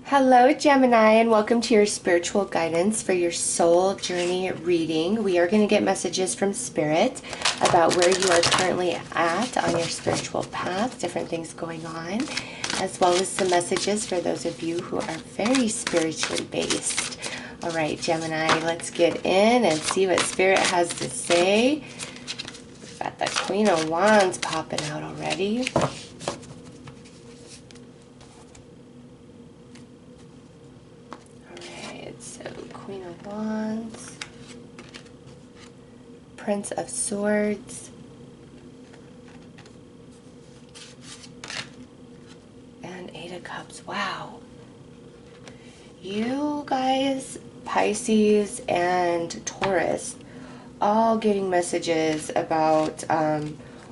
Hello, Gemini, and welcome to your spiritual guidance for your soul journey reading. We are going to get messages from Spirit about where you are currently at on your spiritual path, different things going on, as well as some messages for those of you who are very spiritually based. All right, Gemini, let's get in and see what Spirit has to say. We've got the Queen of Wands popping out already. Queen of Wands, Prince of Swords, and Eight of Cups. Wow. You guys, Pisces and Taurus, all getting messages about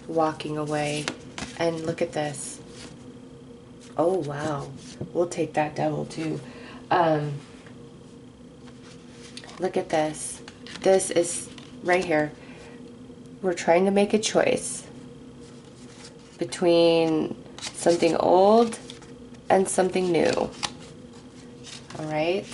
walking away. And look at this. Oh, wow. We'll take that Devil too. Look at this. This is right here. We're trying to make a choice between something old and something new. All right?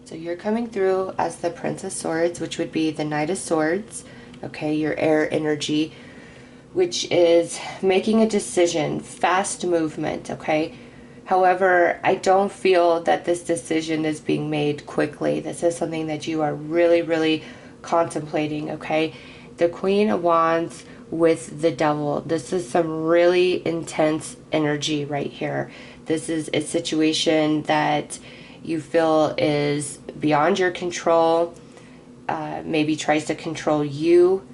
So you're coming through as the Prince of Swords, which would be the Knight of Swords. Okay, your air energy, which is making a decision, fast movement, okay? However, I don't feel that this decision is being made quickly. This is something that you are really, really contemplating, okay? The Queen of Wands with the Devil. This is some really intense energy right here. This is a situation that you feel is beyond your control. Maybe tries to control you.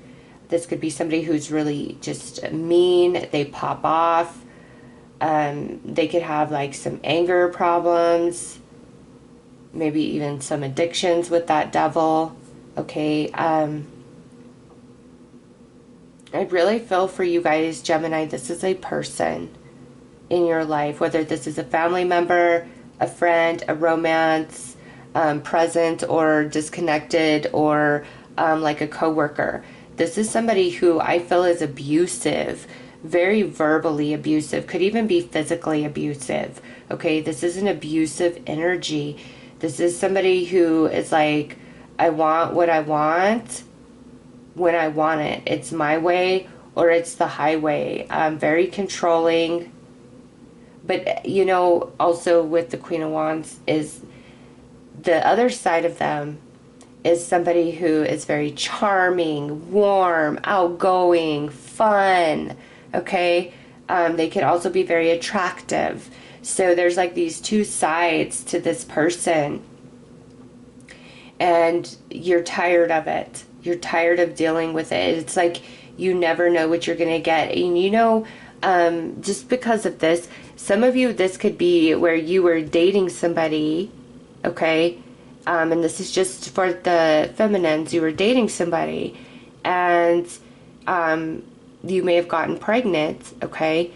This could be somebody who's really just mean. They pop off. They could have like some anger problems. Maybe even some addictions with that Devil. Okay. I really feel for you guys, Gemini. This is a person in your life. Whether this is a family member, a friend, a romance, present or disconnected, or like a coworker. This is somebody who I feel is abusive, very verbally abusive, could even be physically abusive. Okay, this is an abusive energy. This is somebody who is like, I want what I want when I want it. It's my way or it's the highway. Very controlling. But, you know, also with the Queen of Wands is the other side of them is somebody who is very charming, warm, outgoing, fun, okay? They could also be very attractive. So there's like these two sides to this person. And you're tired of it. You're tired of dealing with it. It's like you never know what you're going to get. And you know, just because of this, some of you, this could be where you were dating somebody, okay? And this is just for the feminines. You were dating somebody and you may have gotten pregnant, okay?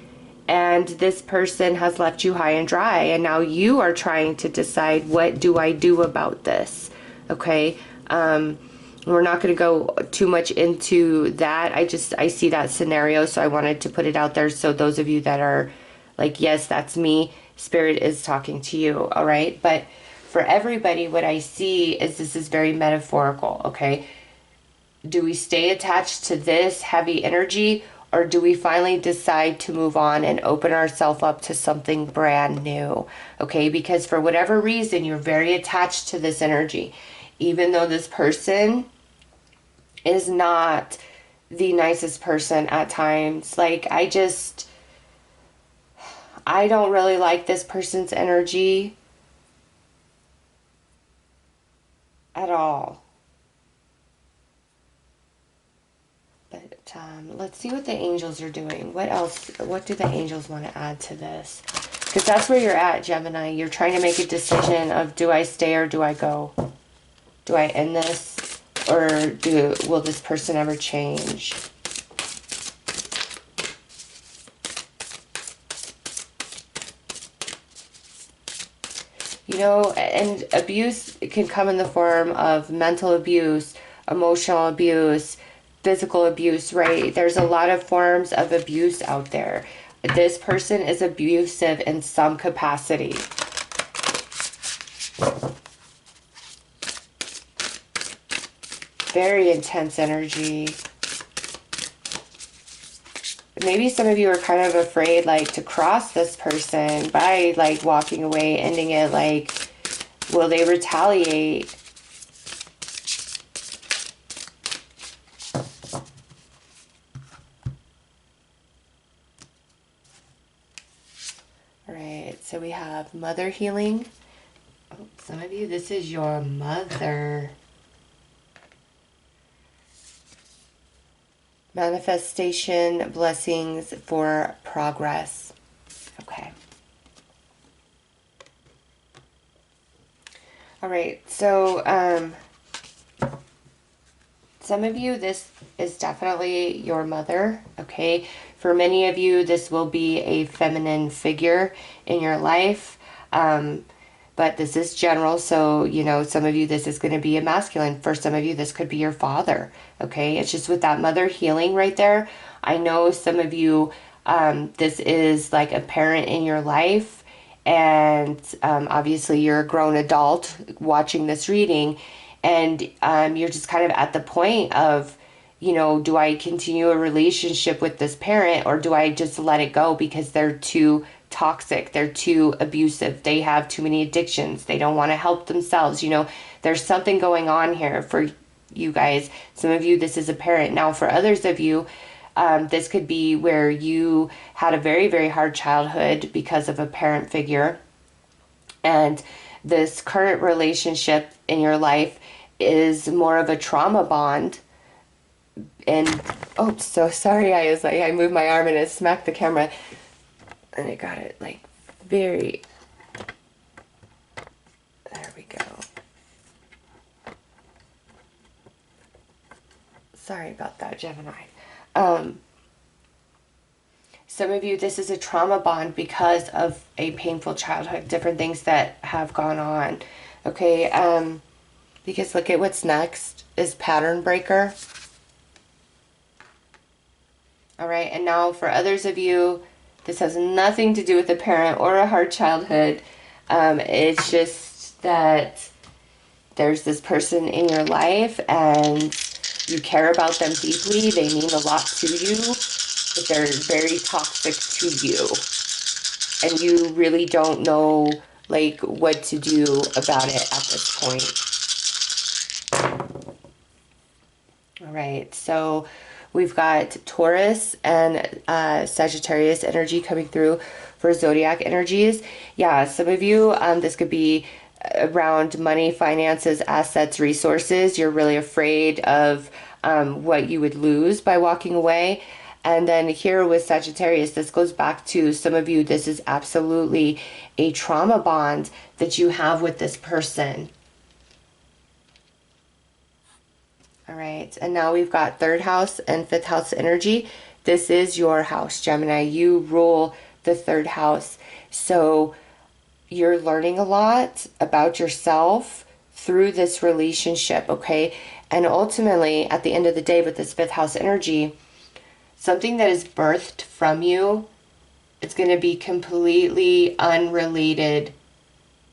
And this person has left you high and dry, and now you are trying to decide, what do I do about this, okay? We're not going to go too much into that. I see that scenario, so I wanted to put it out there so those of you that are like, yes, that's me, Spirit is talking to you, all right? But for everybody, what I see is this is very metaphorical, okay? Do we stay attached to this heavy energy, or do we finally decide to move on and open ourselves up to something brand new, okay? Because for whatever reason, you're very attached to this energy. Even though this person is not the nicest person at times. Like, I don't really like this person's energy at all. But let's see what the angels are doing. What do the angels want to add to this? Because that's where you're at, Gemini. You're trying to make a decision of, do I stay or do I go? Do I end this, or will this person ever change? You And abuse can come in the form of mental abuse, emotional abuse, physical abuse, right? There's a lot of forms of abuse out there. This person is abusive in some capacity. Very intense energy. Maybe some of you are kind of afraid, like, to cross this person by, like, walking away, ending it. Like, will they retaliate? All right, so we have mother healing. Oh, some of you, this is your mother. Manifestation, blessings for progress. Okay. All right, so some of you, this is definitely your mother, okay? For many of you, this will be a feminine figure in your life, but this is general, so, some of you, this is going to be a masculine. For some of you, this could be your father, okay? It's just with that mother healing right there. I know some of you, this is like a parent in your life, and obviously you're a grown adult watching this reading, and you're just kind of at the point of, do I continue a relationship with this parent, or do I just let it go because they're too toxic, they're too abusive, they have too many addictions, they don't want to help themselves? There's something going on here for you guys. Some of you, this is a parent. Now, for others of you, this could be where you had a very, very hard childhood because of a parent figure, and this current relationship in your life is more of a trauma bond. And oh, so sorry, I moved my arm and it smacked the camera, and I got it like very, there we go. Sorry about that, Gemini. Some of you, this is a trauma bond because of a painful childhood, different things that have gone on. Okay, because look at what's next is pattern breaker. All right, and now for others of you, this has nothing to do with a parent or a hard childhood. It's just that there's this person in your life and you care about them deeply. They mean a lot to you, but they're very toxic to you. And you really don't know, like, what to do about it at this point. All right, so we've got Taurus and Sagittarius energy coming through for zodiac energies. Yeah, some of you, this could be around money, finances, assets, resources. You're really afraid of what you would lose by walking away. And then here with Sagittarius, this goes back to some of you, this is absolutely a trauma bond that you have with this person. All right, and now we've got third house and fifth house energy. This is your house, Gemini. You rule the third house. So you're learning a lot about yourself through this relationship, okay? And ultimately, at the end of the day, with this fifth house energy, something that is birthed from you, it's going to be completely unrelated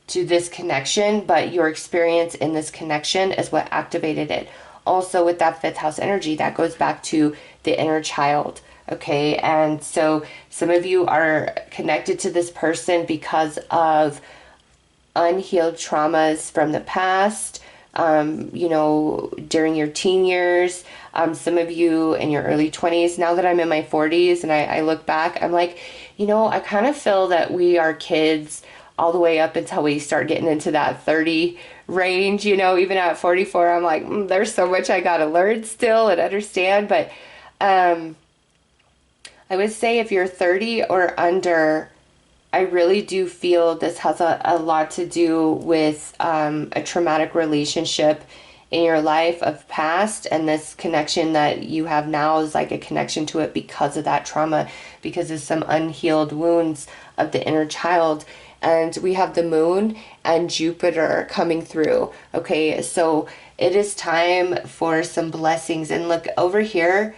to this connection, but your experience in this connection is what activated it. Also, with that fifth house energy, that goes back to the inner child, okay? And so some of you are connected to this person because of unhealed traumas from the past, during your teen years. Some of you in your early 20s. Now that I'm in my 40s and I look back, I'm like, I kind of feel that we are kids all the way up until we start getting into that 30 range. Even at 44, I'm like, there's so much I got to learn still and understand. But I would say if you're 30 or under, I really do feel this has a lot to do with a traumatic relationship in your life of past, and this connection that you have now is like a connection to it because of that trauma, because of some unhealed wounds of the inner child. and we have the moon and Jupiter coming through. Okay, so it is time for some blessings. And look over here,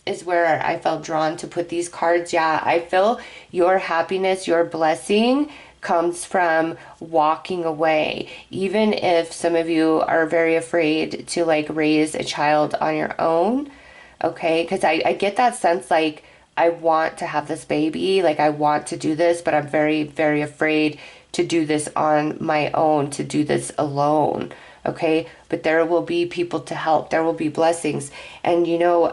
is where I felt drawn to put these cards. Yeah, I feel your happiness, your blessing comes from walking away. Even if some of you are very afraid to like raise a child on your own, okay? Because I get that sense like, I want to have this baby, like I want to do this, but I'm very, very afraid to do this on my own, to do this alone, okay? But there will be people to help. There will be blessings. And you know,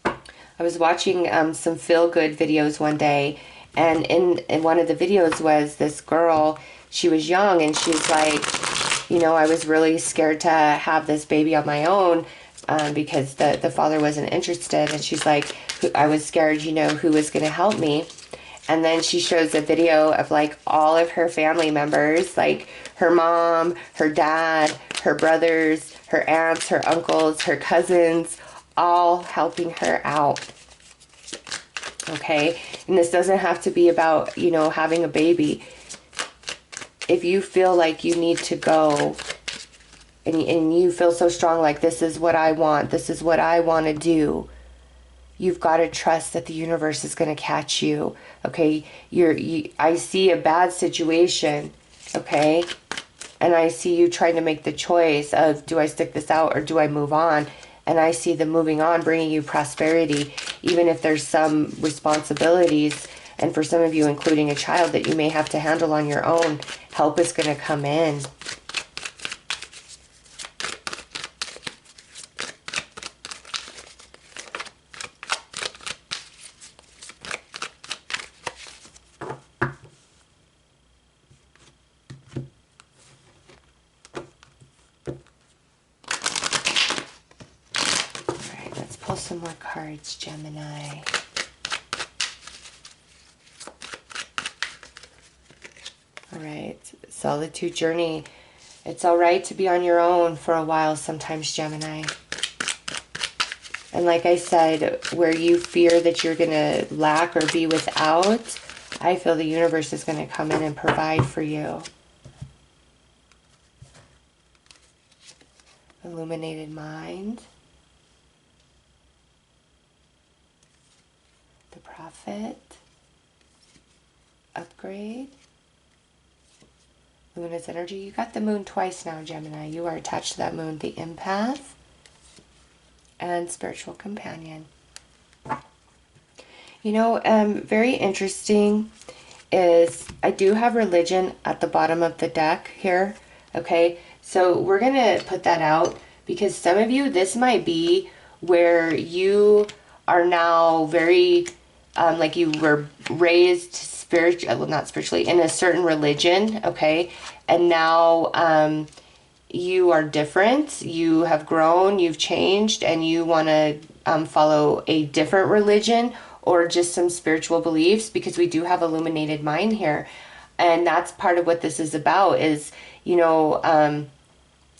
I was watching some feel-good videos one day, and in one of the videos was this girl. She was young, and she's like, you know, I was really scared to have this baby on my own because the father wasn't interested. And she's like, I was scared, you know, who was going to help me. And then she shows a video of like all of her family members, like her mom, her dad, her brothers, her aunts, her uncles, her cousins, all helping her out. Okay, and this doesn't have to be about, you know, having a baby. If you feel like you need to go and you feel so strong, like this is what I want, this is what I want to do, you've got to trust that the universe is going to catch you. Okay, I see a bad situation, okay, and I see you trying to make the choice of, do I stick this out or do I move on? And I see the moving on bringing you prosperity, even if there's some responsibilities. And for some of you, including a child, that you may have to handle on your own, help is going to come in. Pull some more cards, Gemini. All right, solitude journey. It's all right to be on your own for a while sometimes, Gemini. And like I said, where you fear that you're going to lack or be without, I feel the universe is going to come in and provide for you. Illuminated mind. The Prophet. Upgrade. Luminous energy. You got the moon twice now, Gemini. You are attached to that moon. The Empath. And Spiritual Companion. You know, very interesting is I do have religion at the bottom of the deck here. Okay, so we're going to put that out because some of you, this might be where you are now very, like you were raised spiritually, well, not spiritually, in a certain religion, okay? And now you are different, you have grown, you've changed, and you want to follow a different religion or just some spiritual beliefs, because we do have illuminated mind here. And that's part of what this is about is, you know,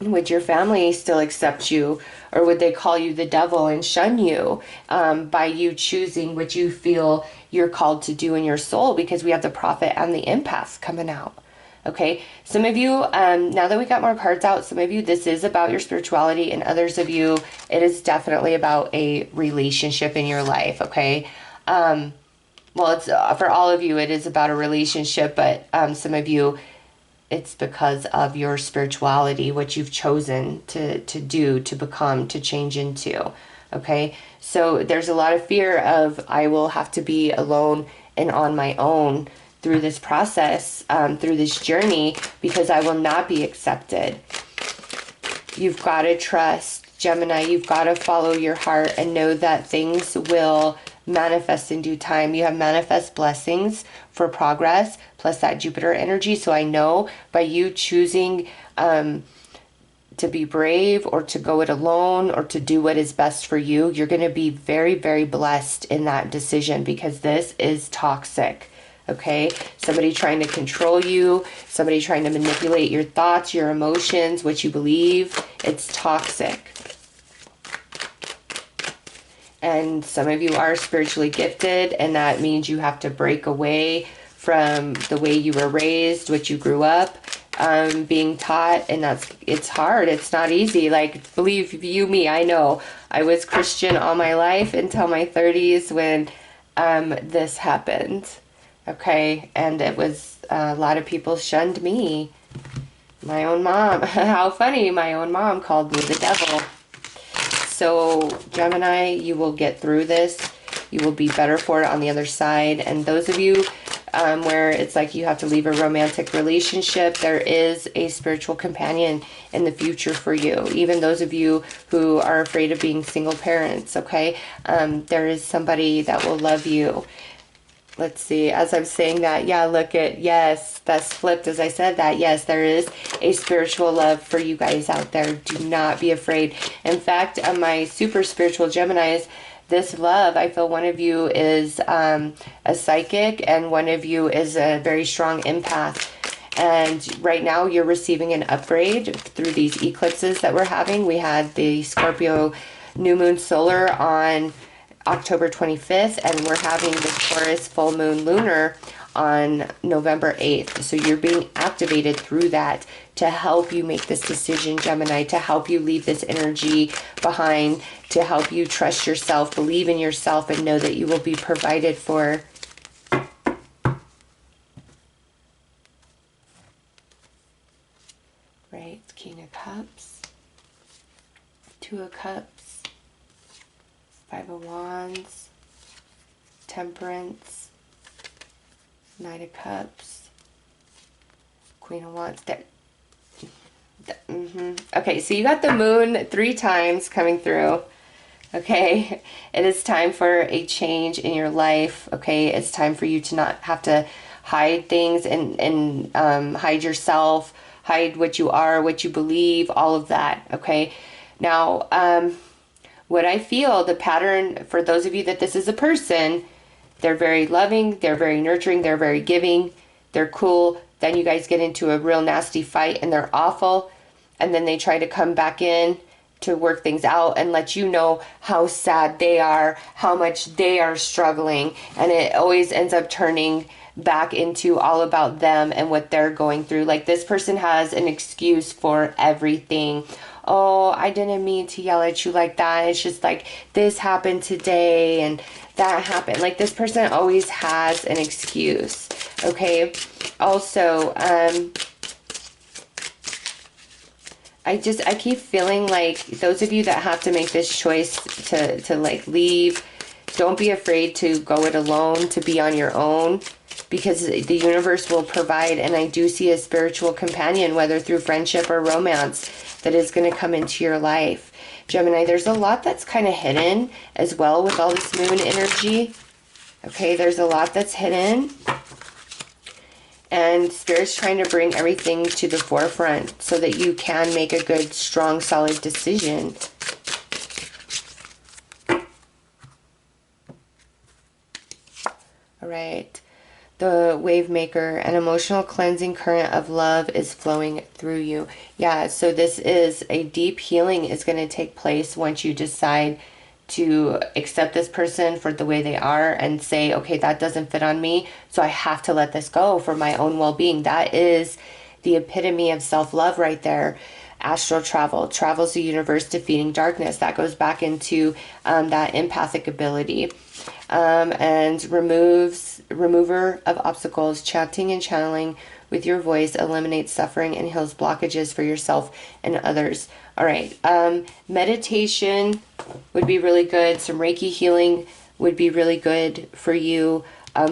would your family still accept you, or would they call you the devil and shun you by you choosing what you feel you're called to do in your soul? Because we have the Prophet and the Empath coming out. Okay, some of you, now that we got more cards out, some of you, this is about your spirituality, and others of you, it is definitely about a relationship in your life, okay? Well, it's for all of you, it is about a relationship, but some of you, it's because of your spirituality, what you've chosen to do, to become, to change into, okay? So there's a lot of fear of, I will have to be alone and on my own through this process, through this journey, because I will not be accepted. You've got to trust, Gemini. You've got to follow your heart and know that things will manifest in due time. You have manifest blessings for progress, plus that Jupiter energy. So I know by you choosing to be brave, or to go it alone, or to do what is best for you, you're going to be very, very blessed in that decision, because this is toxic. Okay, somebody trying to control you, somebody trying to manipulate your thoughts, your emotions, what you believe. It's toxic. And some of you are spiritually gifted, and that means you have to break away from the way you were raised, what you grew up being taught, and it's hard. It's not easy. Like, believe you me, I know. I was Christian all my life until my 30s when this happened. Okay, and it was a lot of people shunned me. My own mom, how funny, my own mom called me the devil. So Gemini, you will get through this. You will be better for it on the other side. And those of you where it's like you have to leave a romantic relationship, there is a spiritual companion in the future for you. Even those of you who are afraid of being single parents, okay? There is somebody that will love you. Let's see, as I'm saying that, yeah, look at, yes, that's flipped as I said that. Yes, there is a spiritual love for you guys out there. Do not be afraid. In fact, my super spiritual Geminis, this love, I feel one of you is a psychic and one of you is a very strong empath. And right now you're receiving an upgrade through these eclipses that we're having. We had the Scorpio new moon solar on October 25th, and we're having the Taurus full moon lunar on November 8th. So you're being activated through that to help you make this decision, Gemini, to help you leave this energy behind, to help you trust yourself, believe in yourself, and know that you will be provided for. Right, King of Cups, Two of Cups, Five of Wands, Temperance, Knight of Cups, Queen of Wands. Okay, so you got the moon 3 times coming through. Okay, it is time for a change in your life. Okay, it's time for you to not have to hide things and hide yourself, hide what you are, what you believe, all of that. Okay, now what I feel, the pattern for those of you that this is a person, they're very loving, they're very nurturing, they're very giving, they're cool. Then you guys get into a real nasty fight and they're awful. And then they try to come back in to work things out and let you know how sad they are, how much they are struggling. And it always ends up turning back into all about them and what they're going through. Like, this person has an excuse for everything. Oh, I didn't mean to yell at you like that. It's just like, this happened today and that happened. Like, this person always has an excuse. Okay. Also, I keep feeling like those of you that have to make this choice to like leave, don't be afraid to go it alone, to be on your own, because the universe will provide. And I do see a spiritual companion, whether through friendship or romance, that is going to come into your life. Gemini, there's a lot that's kind of hidden as well with all this moon energy. Okay, there's a lot that's hidden. And Spirit's trying to bring everything to the forefront so that you can make a good, strong, solid decision. All right. The wave maker, an emotional cleansing current of love is flowing through you. Yeah, so this is a deep healing is going to take place once you decide to accept this person for the way they are and say, okay, that doesn't fit on me, so I have to let this go for my own well-being. That is the epitome of self-love right there. Astral travel, travels the universe defeating darkness. That goes back into that empathic ability. And remover of obstacles, chanting and channeling with your voice eliminates suffering and heals blockages for yourself and others. All right, meditation would be really good. Some Reiki healing would be really good for you.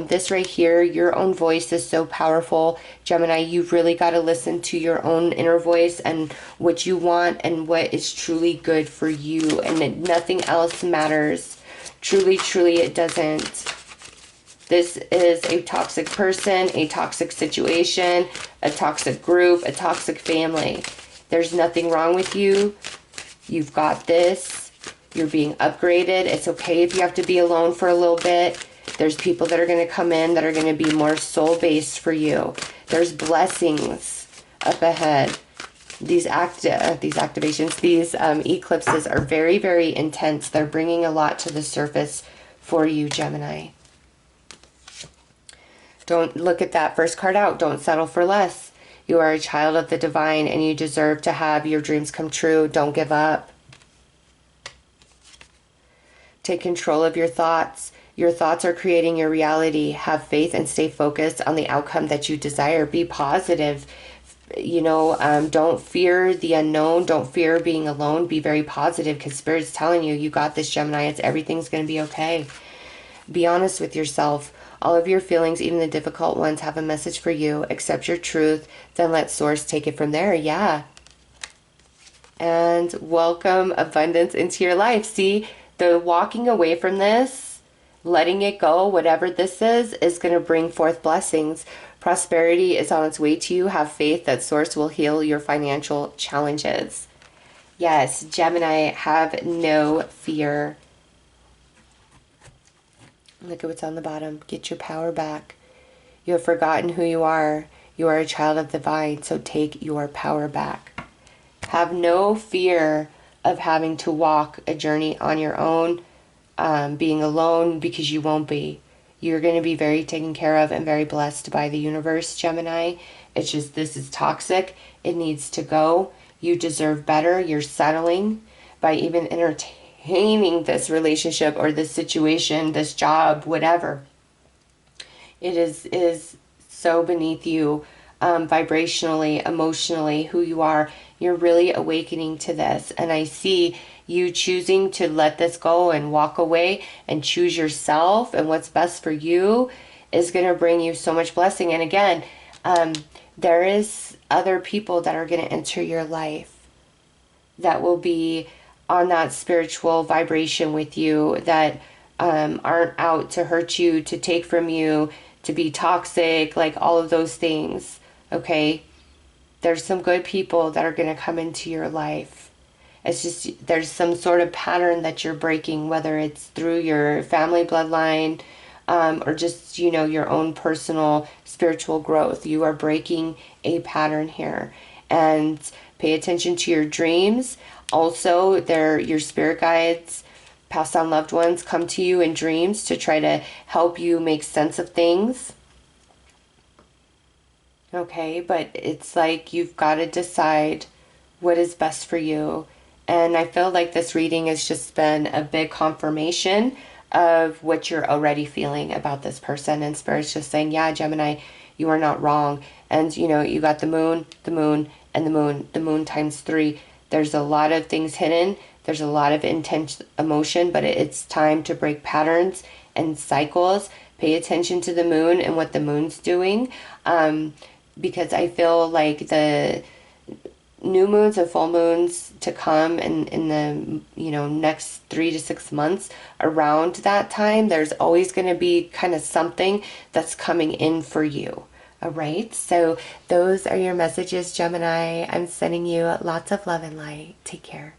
This right here, your own voice is so powerful. Gemini, you've really got to listen to your own inner voice and what you want and what is truly good for you. And nothing else matters. Truly, truly, it doesn't. This is a toxic person, a toxic situation, a toxic group, a toxic family. There's nothing wrong with you. You've got this. You're being upgraded. It's okay if you have to be alone for a little bit. There's people that are going to come in that are going to be more soul-based for you. There's blessings up ahead. these activations, these eclipses are very, very intense. They're bringing a lot to the surface for you, Gemini. Don't look at that first card out. Don't settle for less. You are a child of the divine and you deserve to have your dreams come true. Don't give up. Take control of your thoughts. Your thoughts are creating your reality. Have faith and stay focused on the outcome that you desire. Be positive. You know, don't fear the unknown. Don't fear being alone. Be very positive because Spirit's telling you, you got this, Gemini. Everything's going to be okay. Be honest with yourself. All of your feelings, even the difficult ones, have a message for you. Accept your truth. Then let Source take it from there. Yeah. And welcome abundance into your life. See, the walking away from this, letting it go, whatever this is going to bring forth blessings. Prosperity is on its way to you. Have faith that Source will heal your financial challenges. Yes, Gemini, have no fear. Look at what's on the bottom. Get your power back. You have forgotten who you are. You are a child of the divine, so take your power back. Have no fear of having to walk a journey on your own, being alone, because you won't be. You're going to be very taken care of and very blessed by the universe, Gemini. It's just, this is toxic. It needs to go. You deserve better. You're settling by even entertaining this relationship or this situation, this job, whatever. It is so beneath you, vibrationally, emotionally, who you are. You're really awakening to this. And I see you choosing to let this go and walk away and choose yourself and what's best for you is going to bring you so much blessing. And again, there is other people that are going to enter your life that will be on that spiritual vibration with you, that aren't out to hurt you, to take from you, to be toxic, like all of those things. Okay? There's some good people that are going to come into your life. It's just, there's some sort of pattern that you're breaking, whether it's through your family bloodline, or just, you know, your own personal spiritual growth. You are breaking a pattern here. And pay attention to your dreams. Also, your spirit guides, passed on loved ones come to you in dreams to try to help you make sense of things. Okay, but it's like you've got to decide what is best for you. And I feel like this reading has just been a big confirmation of what you're already feeling about this person. And Spirit's just saying, yeah, Gemini, you are not wrong. And, you know, you got the moon, and the moon times 3. There's a lot of things hidden. There's a lot of intense emotion, but it's time to break patterns and cycles. Pay attention to the moon and what the moon's doing. Because I feel like the new moons and full moons to come in the, you know, next 3 to 6 months, around that time, there's always going to be kind of something that's coming in for you. All right, so those are your messages, Gemini. I'm sending you lots of love and light. Take care.